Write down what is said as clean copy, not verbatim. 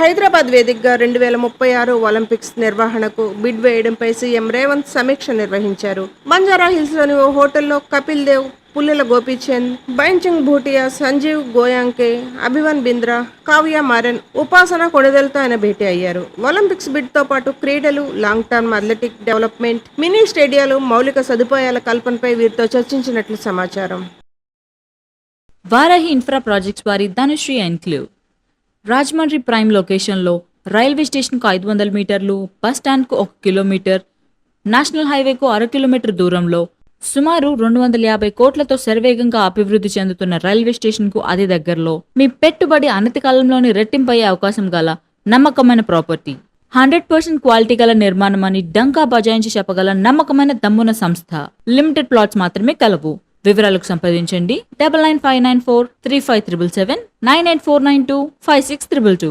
హైదరాబాద్ వేదికగా 2036 ఒలింపిక్స్ నిర్వహణకు bid వేయడంపై CM Revanth సమీక్ష నిర్వహించారు. బంజారా హిల్స్లోని ఓ హోటల్లో కపిల్ దేవ్, పుల్లెల గోపీచంద్, బైంచంగ్ భూటియా, సంజీవ్ గోయాంకే, అభివన్ బింద్రా, కావ్య మారెన్, ఉపాసన కొణిదెలతో ఆయన భేటీ అయ్యారు. ఒలింపిక్స్ బిడ్తో పాటు క్రీడలు, long term athletic development, mini స్టేడియాలు, మౌలిక సదుపాయాల కల్పనపై వీరితో చర్చించినట్లు సమాచారం. వారాహి ఇన్ఫ్రా ప్రాజెక్ట్స్ వారి ధనుశ్రీ ఎన్క్లేవ్ రాజమండ్రి ప్రైమ్ లొకేషన్లో రైల్వే స్టేషన్కు 500 మీటర్లు, బస్ స్టాండ్కు 1 కిలోమీటర్, నేషనల్ హైవేకు 1/2 కిలోమీటర్ దూరంలో సుమారు 250 కోట్లతో శరవేగంగా అభివృద్ధి చెందుతున్న రైల్వే స్టేషన్కు అతి దగ్గరలో మీ పెట్టుబడి అనతి కాలంలోనే రెట్టింపయ్యే అవకాశం గల నమ్మకమైన ప్రాపర్టీ. 100% క్వాలిటీ గల నిర్మాణం అని డంకా బజాయించి చెప్పగల నమ్మకమైన దమ్మున సంస్థ. లిమిటెడ్ ప్లాట్స్ మాత్రమే కలవు. వివరాలకు సంప్రదించండి 9959435377 984925622.